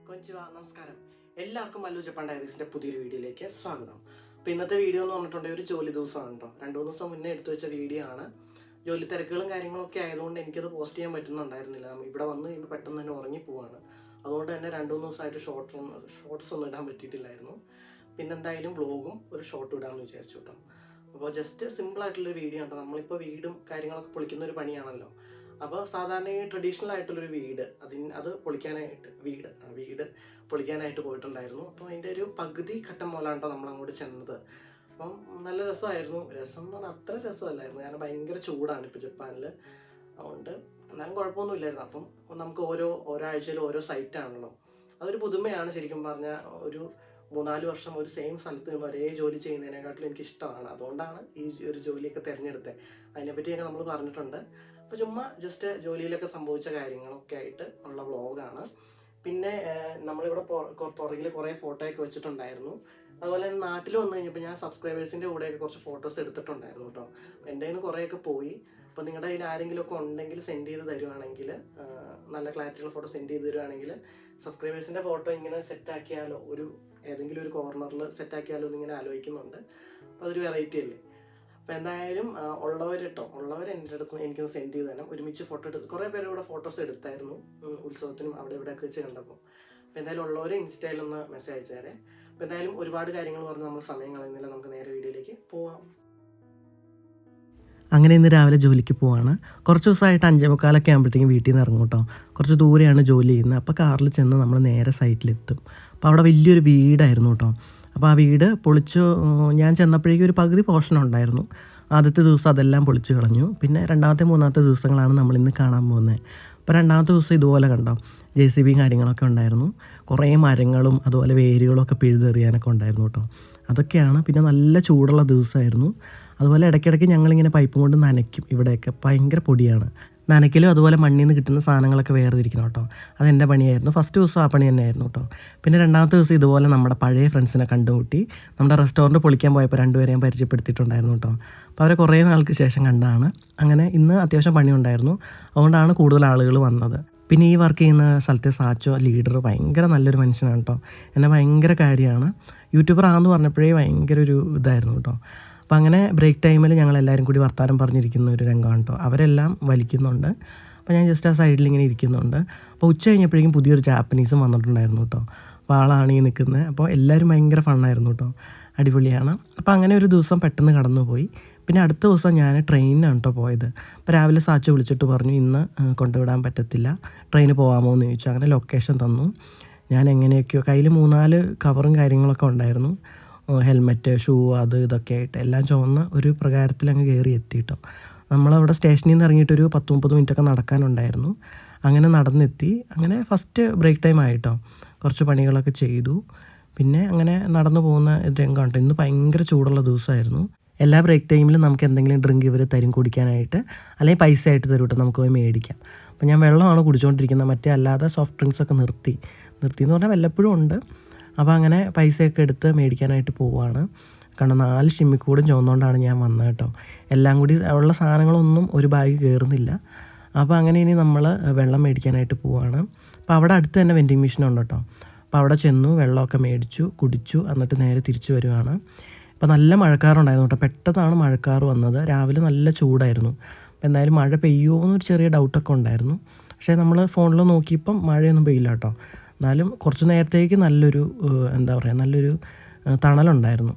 കൊഞ്ചുവ നമസ്കാരം. എല്ലാവർക്കും മല്ലു ജപ്പാൻ ഡയറീസിൻ്റെ പുതിയൊരു വീഡിയോയിലേക്ക് സ്വാഗതം. അപ്പോൾ ഇന്നത്തെ വീഡിയോ എന്ന് പറഞ്ഞിട്ടുണ്ടെങ്കിൽ ഒരു ജോലി ദിവസമാണ് കേട്ടോ. 2-3 ദിവസം മുന്നേ എടുത്തു വെച്ച വീഡിയോ ആണ്. ജോലി തിരക്കുകളും കാര്യങ്ങളൊക്കെ ആയതുകൊണ്ട് എനിക്കത് പോസ്റ്റ് ചെയ്യാൻ പറ്റുന്നുണ്ടായിരുന്നില്ല. ഇവിടെ വന്ന് കഴിയുമ്പോൾ പെട്ടെന്ന് തന്നെ ഉറങ്ങി പോവാണ്. അതുകൊണ്ട് തന്നെ 2-3 ദിവസമായിട്ട് ഷോർട്സ് ഒന്നും ഇടാൻ പറ്റിയിട്ടില്ലായിരുന്നു. പിന്നെ എന്തായാലും വ്ളോഗും ഒരു ഷോർട്ട് ഇടാമെന്ന് വിചാരിച്ചു കേട്ടോ. അപ്പോൾ ജസ്റ്റ് സിമ്പിളായിട്ടുള്ളൊരു വീഡിയോ ആണ്. നമ്മളിപ്പോൾ വീടും കാര്യങ്ങളൊക്കെ പൊളിക്കുന്ന ഒരു പണിയാണല്ലോ. അപ്പോൾ സാധാരണ ഈ ട്രഡീഷണൽ ആയിട്ടുള്ളൊരു വീട് അത് പൊളിക്കാനായിട്ട് വീട് പൊളിക്കാനായിട്ട് പോയിട്ടുണ്ടായിരുന്നു. അപ്പോൾ അതിൻ്റെ ഒരു പകുതി ഘട്ടം പോലാണ് കേട്ടോ നമ്മൾ അങ്ങോട്ട് ചെന്നത്. അപ്പം നല്ല രസമായിരുന്നു. രസം എന്ന് പറഞ്ഞാൽ അത്ര രസമല്ലായിരുന്നു, കാരണം ഭയങ്കര ചൂടാണ് ഇപ്പോൾ ജപ്പാനിൽ. അതുകൊണ്ട് എന്നാലും കുഴപ്പമൊന്നുമില്ലായിരുന്നു. അപ്പം നമുക്ക് ഓരോ ആഴ്ചയിലും ഓരോ സൈറ്റാണല്ലോ. അതൊരു പുതുമയാണ്. ശരിക്കും പറഞ്ഞാൽ ഒരു 3-4 വർഷം ഒരു സെയിം സ്ഥലത്ത് നിന്ന് ഒരേ ജോലി ചെയ്യുന്നതിനെക്കാട്ടിലും എനിക്കിഷ്ടമാണ്. അതുകൊണ്ടാണ് ഈ ഒരു ജോലിയൊക്കെ തിരഞ്ഞെടുത്തത്. അതിനെപ്പറ്റിയൊക്കെ നമ്മൾ പറഞ്ഞിട്ടുണ്ട്. അപ്പോൾ ചുമ്മാ ജസ്റ്റ് ജോലിയിലൊക്കെ സംഭവിച്ച കാര്യങ്ങളൊക്കെ ആയിട്ട് ഉള്ള വ്ളോഗാണ്. പിന്നെ നമ്മളിവിടെ പുറകിൽ കുറേ ഫോട്ടോയൊക്കെ വെച്ചിട്ടുണ്ടായിരുന്നു. അതുപോലെ തന്നെ നാട്ടിൽ വന്നു കഴിഞ്ഞപ്പോൾ ഞാൻ സബ്സ്ക്രൈബേഴ്സിൻ്റെ കൂടെയൊക്കെ കുറച്ച് ഫോട്ടോസ് എടുത്തിട്ടുണ്ടായിരുന്നു കേട്ടോ. എൻ്റെ കയ്യിൽ നിന്ന് കുറേയൊക്കെ പോയി. അപ്പോൾ നിങ്ങളുടെ കയ്യിൽ ആരെങ്കിലുമൊക്കെ ഉണ്ടെങ്കിൽ സെൻഡ് ചെയ്ത് തരുവാണെങ്കിൽ, നല്ല ക്ലാരിറ്റിയുള്ള ഫോട്ടോ സെൻഡ് ചെയ്ത് തരുവാണെങ്കിൽ സബ്സ്ക്രൈബേഴ്സിൻ്റെ ഫോട്ടോ ഇങ്ങനെ സെറ്റാക്കിയാലോ, ഏതെങ്കിലും ഒരു കോർണറിൽ സെറ്റാക്കിയാലോ എന്നിങ്ങനെ ആലോചിക്കുന്നുണ്ട്. അപ്പോൾ അതൊരു വെറൈറ്റി അല്ലേ. അപ്പോൾ എന്തായാലും ഉള്ളവർ എൻ്റെ അടുത്ത് എനിക്കൊന്ന് സെൻഡ് ചെയ്ത് തരാം. ഒരുമിച്ച് ഫോട്ടോ എടുത്ത് കുറേ പേര് ഇവിടെ ഫോട്ടോസ് എടുത്തായിരുന്നു ഉത്സവത്തിനും അവിടെ ഇവിടെയൊക്കെ വെച്ച് കണ്ടപ്പോൾ. അപ്പോൾ എന്തായാലും ഉള്ളവർ ഇൻസ്റ്റയിലൊന്ന് മെസ്സേജ് അയച്ചു തരാം. അപ്പോൾ എന്തായാലും ഒരുപാട് കാര്യങ്ങൾ പറഞ്ഞ് നമ്മൾ സമയം കളയുന്നില്ല, നമുക്ക് നേരെ വീഡിയോയിലേക്ക് പോവാം. അങ്ങനെ ഇന്ന് രാവിലെ ജോലിക്ക് പോവാണ്. കുറച്ച് ദിവസമായിട്ട് 5:45 ആകുമ്പോഴത്തേക്കും വീട്ടിൽ നിന്ന് ഇറങ്ങും കേട്ടോ. കുറച്ച് ദൂരെയാണ് ജോലി ചെയ്യുന്നത്. അപ്പോൾ കാറിൽ ചെന്ന് നമ്മൾ നേരെ സൈറ്റിലെത്തും. അപ്പോൾ അവിടെ വലിയൊരു വീടായിരുന്നു കേട്ടോ. അപ്പോൾ ആ വീട് പൊളിച്ച് ഞാൻ ചെന്നപ്പോഴേക്കും ഒരു പകുതി പോർഷൻ ഉണ്ടായിരുന്നു. ആദ്യത്തെ ദിവസം അതെല്ലാം പൊളിച്ച് കളഞ്ഞു. പിന്നെ 2ാമത്തെ 3ാമത്തെ ദിവസങ്ങളാണ് നമ്മളിന്ന് കാണാൻ പോകുന്നത്. അപ്പോൾ 2ാമത്തെ ദിവസം ഇതുപോലെ കണ്ടോ, JCB കാര്യങ്ങളൊക്കെ ഉണ്ടായിരുന്നു. കുറേ മരങ്ങളും അതുപോലെ വേരുകളൊക്കെ പിഴുതെറിയാനൊക്കെ ഉണ്ടായിരുന്നു കേട്ടോ. അതൊക്കെയാണ്. പിന്നെ നല്ല ചൂടുള്ള ദിവസമായിരുന്നു. അതുപോലെ ഇടയ്ക്കിടയ്ക്ക് ഞങ്ങളിങ്ങനെ പൈപ്പും കൊണ്ട് നനയ്ക്കും. ഇവിടെയൊക്കെ ഭയങ്കര പൊടിയാണ്. നനയ്ക്കലും അതുപോലെ മണ്ണിൽ നിന്ന് കിട്ടുന്ന സാധനങ്ങളൊക്കെ വേർതിരിക്കണം കേട്ടോ. അതെൻ്റെ പണിയായിരുന്നു. ഫസ്റ്റ് ദിവസം ആ പണി തന്നെയായിരുന്നു കേട്ടോ. പിന്നെ 2ാമത്തെ ദിവസം ഇതുപോലെ നമ്മുടെ പഴയ ഫ്രണ്ട്സിനെ കണ്ടുമുട്ടി. നമ്മുടെ റെസ്റ്റോറൻറ്റ് പൊളിക്കാൻ പോയപ്പോൾ 2 പേരെയും പരിചയപ്പെടുത്തിയിട്ടുണ്ടായിരുന്നു കേട്ടോ. അപ്പോൾ അവരെ കുറേ നാൾക്ക് ശേഷം കണ്ടതാണ്. അങ്ങനെ ഇന്ന് അത്യാവശ്യം പണിയുണ്ടായിരുന്നു. അതുകൊണ്ടാണ് കൂടുതൽ ആളുകൾ വന്നത്. പിന്നെ ഈ വർക്ക് ചെയ്യുന്ന സ്ഥലത്തെ സാച്ചോ ലീഡർ ഭയങ്കര നല്ലൊരു മനുഷ്യനാണ് കേട്ടോ. എന്നെ ഭയങ്കര കാര്യമാണ്. യൂട്യൂബർ ആണെന്ന് പറഞ്ഞപ്പോഴേ ഭയങ്കര ഒരു ഇതായിരുന്നു കേട്ടോ. അപ്പോൾ അങ്ങനെ ബ്രേക്ക് ടൈമിൽ ഞങ്ങളെല്ലാവരും കൂടി വർത്താനം പറഞ്ഞിരിക്കുന്ന ഒരു രംഗമാണ് കേട്ടോ. അവരെല്ലാം വലിക്കുന്നുണ്ട്. അപ്പോൾ ഞാൻ ജസ്റ്റ് ആ സൈഡിൽ ഇങ്ങനെ ഇരിക്കുന്നുണ്ട്. അപ്പോൾ ഉച്ച കഴിഞ്ഞപ്പോഴേക്കും പുതിയൊരു ജാപ്പനീസും വന്നിട്ടുണ്ടായിരുന്നു കേട്ടോ. അപ്പോൾ ആളാണ് ഈ നിൽക്കുന്നത്. അപ്പോൾ എല്ലാവരും ഭയങ്കര ഫണ്ണായിരുന്നു കേട്ടോ. അടിപൊളിയാണ്. അപ്പോൾ അങ്ങനെ ഒരു ദിവസം പെട്ടെന്ന് കടന്നു പോയി. പിന്നെ അടുത്ത ദിവസം ഞാൻ ട്രെയിനിനാണ് കേട്ടോ പോയത്. അപ്പോൾ രാവിലെ സാച്ച് വിളിച്ചിട്ട് പറഞ്ഞു ഇന്ന് കൊണ്ടുവിടാൻ പറ്റത്തില്ല, ട്രെയിന് പോകാമോ എന്ന് ചോദിച്ചു. അങ്ങനെ ലൊക്കേഷൻ തന്നു. ഞാൻ എങ്ങനെയൊക്കെയോ കയ്യിൽ 3-4 കവറും കാര്യങ്ങളൊക്കെ ഉണ്ടായിരുന്നു. ഹെൽമെറ്റ്, ഷൂ, അത് ഇതൊക്കെ ആയിട്ട് എല്ലാം ചുവന്ന് ഒരു പ്രകാരത്തിൽ അങ്ങ് കയറി എത്തിയിട്ടോ. നമ്മളവിടെ സ്റ്റേഷനിൽ നിന്ന് ഇറങ്ങിയിട്ടൊരു 10-30 മിനിറ്റൊക്കെ നടക്കാനുണ്ടായിരുന്നു. അങ്ങനെ നടന്നെത്തി. അങ്ങനെ ഫസ്റ്റ് ബ്രേക്ക് ടൈം ആയിട്ടോ. കുറച്ച് പണികളൊക്കെ ചെയ്തു. പിന്നെ അങ്ങനെ നടന്നു പോകുന്ന രംഗം കേട്ടോ. ഇന്ന് ഭയങ്കര ചൂടുള്ള ദിവസമായിരുന്നു. എല്ലാ ബ്രേക്ക് ടൈമിലും നമുക്ക് എന്തെങ്കിലും ഡ്രിങ്ക് ഇവർ തരും കുടിക്കാനായിട്ട്, അല്ലെങ്കിൽ പൈസ ആയിട്ട് തരും കേട്ടോ, നമുക്ക് പോയി മേടിക്കാം. അപ്പോൾ ഞാൻ വെള്ളമാണ് കുടിച്ചുകൊണ്ടിരിക്കുന്നത്. മറ്റേ അല്ലാതെ സോഫ്റ്റ് ഡ്രിങ്ക്സൊക്കെ നിർത്തി എന്ന് പറഞ്ഞാൽ വല്ലപ്പോഴും ഉണ്ട്. അപ്പോൾ അങ്ങനെ പൈസയൊക്കെ എടുത്ത് മേടിക്കാനായിട്ട് പോവുകയാണ്. കാരണം 4 ഷിമ്മിക്കൂടും ചുവന്നുകൊണ്ടാണ് ഞാൻ വന്നത് കേട്ടോ. എല്ലാം കൂടി ഉള്ള സാധനങ്ങളൊന്നും ഒരു ബാഗ് കയറുന്നില്ല. അപ്പോൾ അങ്ങനെ ഇനി നമ്മൾ വെള്ളം മേടിക്കാനായിട്ട് പോവുകയാണ്. അപ്പോൾ അവിടെ അടുത്ത് തന്നെ വെൻഡിങ് മെഷീൻ ഉണ്ട് കേട്ടോ. അപ്പോൾ അവിടെ ചെന്നു, വെള്ളമൊക്കെ മേടിച്ചു, കുടിച്ചു, എന്നിട്ട് നേരെ തിരിച്ചു വരുവാണ്. ഇപ്പോൾ നല്ല മഴക്കാറുണ്ടായിരുന്നു കേട്ടോ. പെട്ടെന്നാണ് മഴക്കാറ് വന്നത്. രാവിലെ നല്ല ചൂടായിരുന്നു. അപ്പോൾ എന്തായാലും മഴ പെയ്യുമോ എന്നൊരു ചെറിയ ഡൗട്ടൊക്കെ ഉണ്ടായിരുന്നു. പക്ഷേ നമ്മൾ ഫോണിൽ നോക്കിയപ്പം മഴയൊന്നും പെയ്യില്ല കേട്ടോ. എന്നാലും കുറച്ച് നേരത്തേക്ക് നല്ലൊരു നല്ലൊരു തണലുണ്ടായിരുന്നു.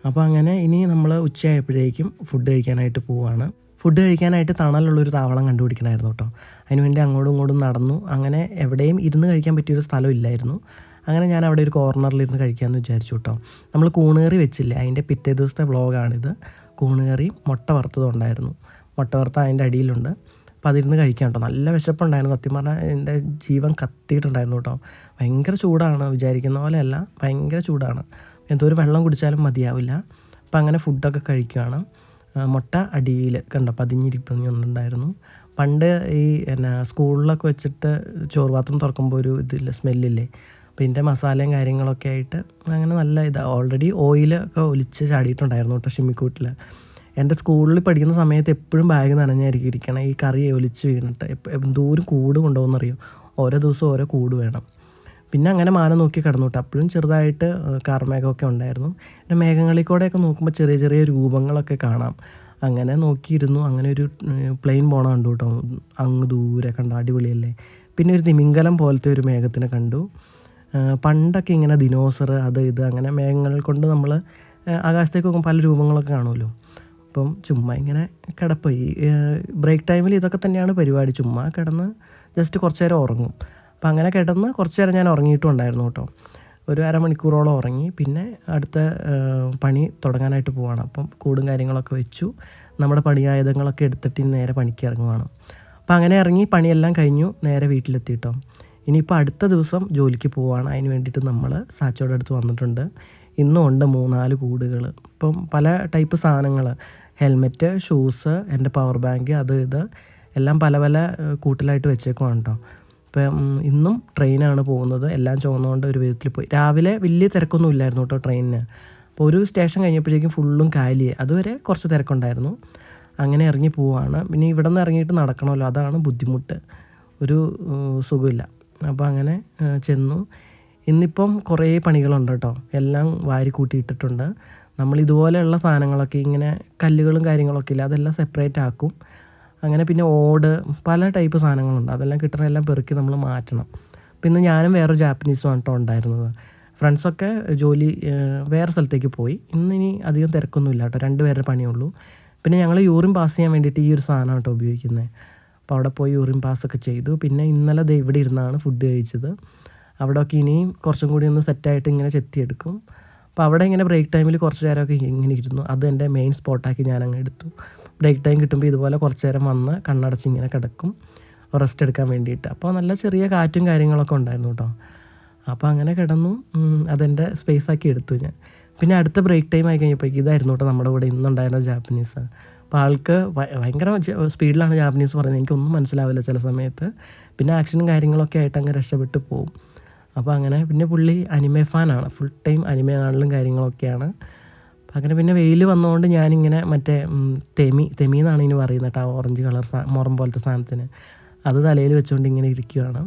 അപ്പോൾ അങ്ങനെ ഇനി നമ്മൾ ഉച്ചയായപ്പോഴേക്കും ഫുഡ് കഴിക്കാനായിട്ട് പോവുകയാണ്. ഫുഡ് കഴിക്കാനായിട്ട് തണലുള്ളൊരു താവളം കണ്ടുപിടിക്കണമായിരുന്നു കേട്ടോ. അതിനുവേണ്ടി അങ്ങോട്ടും ഇങ്ങോട്ടും നടന്നു. അങ്ങനെ എവിടെയും ഇരുന്ന് കഴിക്കാൻ പറ്റിയൊരു സ്ഥലം ഇല്ലായിരുന്നു. അങ്ങനെ ഞാൻ അവിടെ ഒരു കോർണറിലിരുന്ന് കഴിക്കാമെന്ന് വിചാരിച്ചു കേട്ടോ. നമ്മൾ കൂണുകറി വെച്ചില്ലേ, അതിൻ്റെ പിറ്റേ ദിവസത്തെ വ്ളോഗാണിത്. കൂണുകറിയും മുട്ട വറുത്തതും ഉണ്ടായിരുന്നു. മുട്ട വറുത്ത അതിൻ്റെ അടിയിലുണ്ട്. അപ്പോൾ അതിരുന്ന് കഴിക്കാം കേട്ടോ. നല്ല വിശപ്പുണ്ടായിരുന്നു. സത്യം പറഞ്ഞാൽ എൻ്റെ ജീവൻ കത്തിയിട്ടുണ്ടായിരുന്നു കേട്ടോ. ഭയങ്കര ചൂടാണ്, വിചാരിക്കുന്ന പോലെയല്ല, ഭയങ്കര ചൂടാണ്. എന്തോ ഒരു വെള്ളം കുടിച്ചാലും മതിയാവില്ല. അപ്പോൾ അങ്ങനെ ഫുഡൊക്കെ കഴിക്കുകയാണ്. മുട്ട അടിയിൽ കണ്ടോ പതിഞ്ഞിരിപ്പുണ്ടായിരുന്നു. പണ്ട് ഈ സ്കൂളിലൊക്കെ വെച്ചിട്ട് ചോറ് പാത്രം തുറക്കുമ്പോൾ ഒരു ഇതില്ല, സ്മെല്ലില്ലേ. അപ്പോൾ ഇതിൻ്റെ മസാലയും കാര്യങ്ങളൊക്കെ ആയിട്ട് അങ്ങനെ നല്ല ഇതാണ്. ഓൾറെഡി ഓയിലൊക്കെ ഒലിച്ച് ചാടിയിട്ടുണ്ടായിരുന്നു കേട്ടോ ഷിമ്മിക്കൂട്ടിൽ. എൻ്റെ സ്കൂളിൽ പഠിക്കുന്ന സമയത്ത് എപ്പോഴും ബാഗ് നനഞ്ഞായിരിക്കും ഇരിക്കണം. ഈ കറി ഒലിച്ച് വീണിട്ട് എന്തോരം കൂട് കൊണ്ടുപോകുന്നറിയോ. ഓരോ ദിവസവും ഓരോ കൂട് വേണം. പിന്നെ അങ്ങനെ മാനം നോക്കി കിടന്നു കേട്ടോ. അപ്പോഴും ചെറുതായിട്ട് കാർമേഘമൊക്കെ ഉണ്ടായിരുന്നു. പിന്നെ മേഘങ്ങളിൽ കൂടെയൊക്കെ നോക്കുമ്പോൾ ചെറിയ ചെറിയ രൂപങ്ങളൊക്കെ കാണാം. അങ്ങനെ നോക്കിയിരുന്നു. അങ്ങനെ ഒരു പ്ലെയിൻ പോണ കണ്ടു കേട്ടോ, അങ്ങ് ദൂരെ കണ്ടു. അടിപൊളിയല്ലേ. പിന്നെ ഒരു തിമിംഗലം പോലത്തെ ഒരു മേഘത്തിനെ കണ്ടു. പണ്ടൊക്കെ ഇങ്ങനെ ദിനോസർ അത് ഇത് അങ്ങനെ മേഘങ്ങൾ കൊണ്ട് നമ്മൾ ആകാശത്തേക്ക് നോക്കുമ്പോൾ പല രൂപങ്ങളൊക്കെ കാണുമല്ലോ. അപ്പം ചുമ്മാ ഇങ്ങനെ കിടപ്പ്. ഈ ബ്രേക്ക് ടൈമിൽ ഇതൊക്കെ തന്നെയാണ് പരിപാടി. ചുമ്മാ കിടന്ന് ജസ്റ്റ് കുറച്ച് നേരം ഉറങ്ങും. അപ്പം അങ്ങനെ കിടന്ന് കുറച്ച് നേരം ഞാൻ ഉറങ്ങിയിട്ടും ഉണ്ടായിരുന്നു കേട്ടോ. ഒരു അരമണിക്കൂറോളം ഉറങ്ങി. പിന്നെ അടുത്ത പണി തുടങ്ങാനായിട്ട് പോവാണ്. അപ്പം കൂടും കാര്യങ്ങളൊക്കെ വെച്ചു. നമ്മുടെ പണിയായുധങ്ങളൊക്കെ എടുത്തിട്ട് നേരെ പണിക്ക് ഇറങ്ങുവാണ്. അപ്പം അങ്ങനെ ഇറങ്ങി പണിയെല്ലാം കഴിഞ്ഞു. നേരെ വീട്ടിലെത്തി കേട്ടോ. ഇനിയിപ്പോൾ അടുത്ത ദിവസം ജോലിക്ക് പോവുകയാണ്. അതിന് വേണ്ടിയിട്ട് നമ്മൾ സാച്ചോടെ അടുത്ത് വന്നിട്ടുണ്ട്. ഇന്നും ഉണ്ട് 3-4 കൂടുകൾ. ഇപ്പം പല ടൈപ്പ് സാധനങ്ങൾ, ഹെൽമെറ്റ്, ഷൂസ്, എൻ്റെ പവർ ബാങ്ക്, അത് ഇത് എല്ലാം പല പല കൂട്ടിലായിട്ട് വെച്ചേക്കുവാണ് കേട്ടോ. ഇപ്പം ഇന്നും ട്രെയിനാണ് പോകുന്നത്. എല്ലാം ചുവന്നുകൊണ്ട് ഒരു വിധത്തിൽ പോയി. രാവിലെ വലിയ തിരക്കൊന്നും ഇല്ലായിരുന്നു കേട്ടോ ട്രെയിനിന്. അപ്പോൾ ഒരു സ്റ്റേഷൻ കഴിഞ്ഞപ്പോഴേക്കും ഫുള്ളും കാലിയായി. അതുവരെ കുറച്ച് തിരക്കുണ്ടായിരുന്നു. അങ്ങനെ ഇറങ്ങി പോവുകയാണ്. പിന്നെ ഇവിടെ നിന്ന് ഇറങ്ങിയിട്ട് നടക്കണമല്ലോ, അതാണ് ബുദ്ധിമുട്ട്. ഒരു സുഖമില്ല. അപ്പോൾ അങ്ങനെ ചെന്നു. ഇന്നിപ്പം കുറേ പണികളുണ്ട് കേട്ടോ. എല്ലാം വാരി കൂട്ടിയിട്ടിട്ടുണ്ട്. നമ്മൾ ഇതുപോലെയുള്ള സാധനങ്ങളൊക്കെ ഇങ്ങനെ കല്ലുകളും കാര്യങ്ങളൊക്കെ ഇല്ല, അതെല്ലാം സെപ്പറേറ്റ് ആക്കും. അങ്ങനെ പിന്നെ ഓട്, പല ടൈപ്പ് സാധനങ്ങളുണ്ട്. അതെല്ലാം കിട്ടണ എല്ലാം പെറുക്കി നമ്മൾ മാറ്റണം. പിന്നെ ഞാനും വേറൊരു ജാപ്പനീസും ആണ് കേട്ടോ ഉണ്ടായിരുന്നത്. ഫ്രണ്ട്സൊക്കെ ജോലി വേറെ സ്ഥലത്തേക്ക് പോയി. ഇന്നിനി അധികം തിരക്കൊന്നുമില്ല കേട്ടോ. 2 പേരുടെ പണിയുള്ളൂ. പിന്നെ ഞങ്ങൾ യൂറിൻ പാസ് ചെയ്യാൻ വേണ്ടിയിട്ട് ഈ ഒരു സാധനം കേട്ടോ ഉപയോഗിക്കുന്നത്. അപ്പോൾ അവിടെ പോയി യൂറിൻ പാസ്സൊക്കെ ചെയ്തു. പിന്നെ ഇന്നലെ ഇവിടെ ഇരുന്നാണ് ഫുഡ് കഴിച്ചത്. അവിടെയൊക്കെ ഇനിയും കുറച്ചും കൂടി ഒന്ന് സെറ്റായിട്ട് ഇങ്ങനെ ചെത്തിയെടുക്കും. അപ്പോൾ അവിടെ ഇങ്ങനെ ബ്രേക്ക് ടൈമിൽ കുറച്ച് നേരമൊക്കെ ഇങ്ങനെ ഇരുന്നു. അത് എൻ്റെ മെയിൻ സ്പോട്ടാക്കി ഞാനങ്ങ് എടുത്തു. ബ്രേക്ക് ടൈം കിട്ടുമ്പോൾ ഇതുപോലെ കുറച്ച് നേരം വന്ന് കണ്ണടച്ച് ഇങ്ങനെ കിടക്കും റെസ്റ്റ് എടുക്കാൻ വേണ്ടിയിട്ട്. അപ്പോൾ നല്ല ചെറിയ കാറ്റും കാര്യങ്ങളൊക്കെ ഉണ്ടായിരുന്നു കേട്ടോ. അപ്പോൾ അങ്ങനെ കിടന്നു. അതെൻ്റെ സ്പേസാക്കി എടുത്തു ഞാൻ. പിന്നെ അടുത്ത ബ്രേക്ക് ടൈം ആയി കഴിഞ്ഞപ്പോഴേക്കും ഇതായിരുന്നു കേട്ടോ നമ്മുടെ കൂടെ ഇന്നുണ്ടായിരുന്ന ജാപ്പനീസ്. അപ്പോൾ ആൾക്ക് ഭയങ്കര സ്പീഡിലാണ് ജാപ്പനീസ് പറയുന്നത്. എനിക്കൊന്നും മനസ്സിലാവില്ല ചില സമയത്ത്. പിന്നെ ആക്ഷനും കാര്യങ്ങളൊക്കെ ആയിട്ട് അങ്ങ് രക്ഷപ്പെട്ട് പോവും. അപ്പോൾ അങ്ങനെ പിന്നെ പുള്ളി അനിമെ ഫാനാണ്. ഫുൾ ടൈം അനിമെ കാണലും കാര്യങ്ങളൊക്കെയാണ്. അപ്പം അങ്ങനെ പിന്നെ വെയിൽ വന്നതുകൊണ്ട് ഞാനിങ്ങനെ മറ്റേ തെമി എന്നാണ് ഇനി പറയുന്നത് കേട്ടോ, ഓറഞ്ച് കളർ മുറം പോലത്തെ സാധനത്തിന്, അത് തലയിൽ വെച്ചുകൊണ്ട് ഇങ്ങനെ ഇരിക്കുകയാണ്.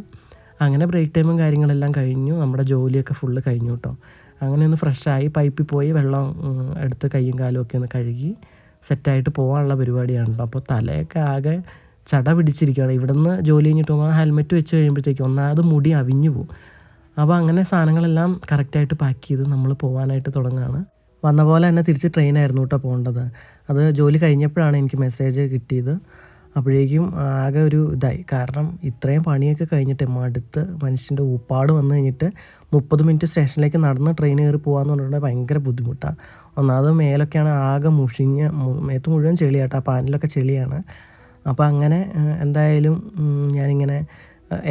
അങ്ങനെ ബ്രേക്ക് ടൈമും കാര്യങ്ങളെല്ലാം കഴിഞ്ഞു. നമ്മുടെ ജോലിയൊക്കെ ഫുള്ള് കഴിഞ്ഞു കേട്ടോ. അങ്ങനെ ഒന്ന് ഫ്രഷായി പൈപ്പിൽ പോയി വെള്ളം എടുത്ത് കയ്യും കാലും ഒക്കെ ഒന്ന് കഴുകി സെറ്റായിട്ട് പോകാനുള്ള പരിപാടിയാണ് കേട്ടോ. അപ്പോൾ തലയൊക്കെ ആകെ ചട പിടിച്ചിരിക്കുകയാണ്. ഇവിടെ നിന്ന് ജോലി കഴിഞ്ഞിട്ട് പോകുമ്പോൾ ഹെൽമെറ്റ് വെച്ച് കഴിയുമ്പോഴത്തേക്കും ഒന്നാമത് മുടി അവിഞ്ഞു പോകും. അപ്പോൾ അങ്ങനെ സാധനങ്ങളെല്ലാം കറക്റ്റായിട്ട് പാക്ക് ചെയ്ത് നമ്മൾ പോകാനായിട്ട് തുടങ്ങുകയാണ്. വന്ന പോലെ തന്നെ തിരിച്ച് ട്രെയിനായിരുന്നു കേട്ടോ പോകേണ്ടത്. അത് ജോലി കഴിഞ്ഞപ്പോഴാണ് എനിക്ക് മെസ്സേജ് കിട്ടിയത്. അപ്പോഴേക്കും ആകെ ഒരു ഇതായി. കാരണം ഇത്രയും പണിയൊക്കെ കഴിഞ്ഞിട്ട് മടുത്ത് മനുഷ്യൻ്റെ ഊപ്പാട് വന്നു കഴിഞ്ഞിട്ട് 30 മിനിറ്റ് സ്റ്റേഷനിലേക്ക് നടന്ന് ട്രെയിൻ കയറി പോകാമെന്ന് പറഞ്ഞിട്ടുണ്ടെങ്കിൽ ഭയങ്കര ബുദ്ധിമുട്ടാണ്. ഒന്നാമത് മേലൊക്കെയാണ് ആകെ മുഷിഞ്ഞ്, മേത്ത് മുഴുവൻ ചെളിയാട്ടോ. ആ പാനിലൊക്കെ ചെളിയാണ്. അപ്പോൾ അങ്ങനെ എന്തായാലും ഞാനിങ്ങനെ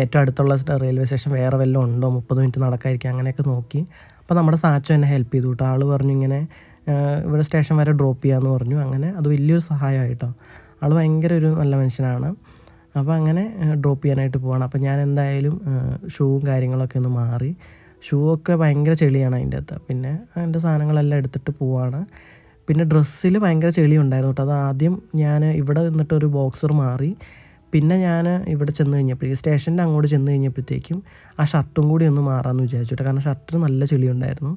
ഏറ്റവും അടുത്തുള്ള റെയിൽവേ സ്റ്റേഷൻ വേറെ വല്ലതും ഉണ്ടോ, 30 മിനിറ്റ് നടക്കാതിരിക്കുക അങ്ങനെയൊക്കെ നോക്കി. അപ്പോൾ നമ്മുടെ സാച്ചോ എന്നെ ഹെൽപ്പ് ചെയ്തു കേട്ടോ. ആൾ പറഞ്ഞു ഇങ്ങനെ ഇവിടെ സ്റ്റേഷൻ വരെ ഡ്രോപ്പ് ചെയ്യാമെന്ന് പറഞ്ഞു. അങ്ങനെ അത് വലിയൊരു സഹായമായിട്ടോ. ആൾ ഭയങ്കര ഒരു നല്ല മനുഷ്യനാണ്. അപ്പോൾ അങ്ങനെ ഡ്രോപ്പ് ചെയ്യാനായിട്ട് പോവാണ്. അപ്പോൾ ഞാൻ എന്തായാലും ഷൂവും കാര്യങ്ങളൊക്കെ ഒന്ന് മാറി. ഷൂ ഒക്കെ ഭയങ്കര ചെളിയാണ് അതിൻ്റെ അകത്ത്. പിന്നെ അതിൻ്റെ സാധനങ്ങളെല്ലാം എടുത്തിട്ട് പോവാണ്. പിന്നെ ഡ്രസ്സിൽ ഭയങ്കര ചെളി ഉണ്ടായിരുന്നു കേട്ടോ. അത് ആദ്യം ഞാൻ ഇവിടെ നിന്നിട്ടൊരു ബോക്സർ മാറി. പിന്നെ ഞാൻ ഇവിടെ ചെന്ന് കഴിഞ്ഞപ്പോഴേക്കും സ്റ്റേഷൻ്റെ അങ്ങോട്ട് ചെന്ന് കഴിഞ്ഞപ്പോഴത്തേക്കും ആ ഷർട്ടും കൂടി ഒന്ന് മാറാമെന്ന് വിചാരിച്ചു കേട്ടോ. കാരണം ഷർട്ടിന് നല്ല ചെളി ഉണ്ടായിരുന്നു.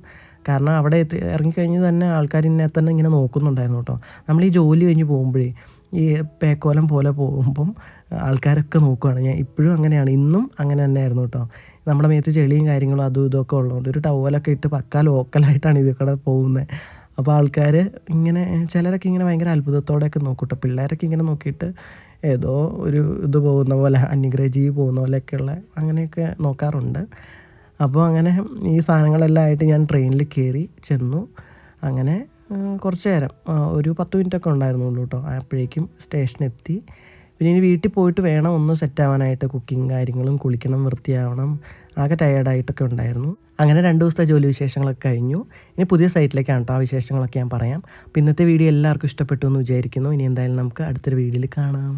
കാരണം അവിടെ ഇറങ്ങിക്കഴിഞ്ഞ് തന്നെ ആൾക്കാർ എന്നെ തന്നെ ഇങ്ങനെ നോക്കുന്നുണ്ടായിരുന്നു കേട്ടോ. നമ്മൾ ഈ ജോലി കഴിഞ്ഞ് പോകുമ്പോഴേ ഈ പേക്കോലം പോലെ പോകുമ്പം ആൾക്കാരൊക്കെ നോക്കുകയാണ്. ഞാൻ ഇപ്പോഴും അങ്ങനെയാണ്, ഇന്നും അങ്ങനെ തന്നെയായിരുന്നു കേട്ടോ. നമ്മുടെ മേത്ത് ചെളിയും കാര്യങ്ങളും അതും ഇതൊക്കെ ഉള്ളതുകൊണ്ട് ഒരു ടവലൊക്കെ ഇട്ട് പക്കാ ലോക്കലായിട്ടാണ് ഇതൊക്കെ പോകുന്നത്. അപ്പോൾ ആൾക്കാർ ഇങ്ങനെ ചിലരൊക്കെ ഇങ്ങനെ ഭയങ്കര അത്ഭുതത്തോടെയൊക്കെ നോക്കും കേട്ടോ. പിള്ളേരൊക്കെ ഇങ്ങനെ നോക്കിയിട്ട് ഏതോ ഒരു ഇത് പോകുന്ന പോലെ, അന്യഗ്രഹജീവി പോകുന്ന പോലെയൊക്കെയുള്ള അങ്ങനെയൊക്കെ നോക്കാറുണ്ട്. അപ്പോൾ അങ്ങനെ ഈ സാധനങ്ങളെല്ലാം ആയിട്ട് ഞാൻ ട്രെയിനിൽ കയറി ചെന്നു. അങ്ങനെ കുറച്ച് നേരം ഒരു 10 മിനിറ്റൊക്കെ ഉണ്ടായിരുന്നുള്ളൂ കേട്ടോ. അപ്പോഴേക്കും സ്റ്റേഷനെത്തി. പിന്നെ ഇനി വീട്ടിൽ പോയിട്ട് വേണം ഒന്ന് സെറ്റാവാനായിട്ട്. കുക്കിങ് കാര്യങ്ങളും, കുളിക്കണം, വൃത്തിയാവണം, ആകെ ടയേർഡായിട്ടൊക്കെ ഉണ്ടായിരുന്നു. അങ്ങനെ 2 ദിവസത്തെ ജോലി വിശേഷങ്ങളൊക്കെ കഴിഞ്ഞു. ഇനി പുതിയ സൈറ്റിലേക്കാണ് കേട്ടോ ആ വിശേഷങ്ങളൊക്കെ ഞാൻ പറയാം. അപ്പോൾ ഇന്നത്തെ വീഡിയോ എല്ലാവർക്കും ഇഷ്ടപ്പെട്ടു എന്ന് വിചാരിക്കുന്നു. ഇനി എന്തായാലും നമുക്ക് അടുത്തൊരു വീഡിയോയിൽ കാണാം.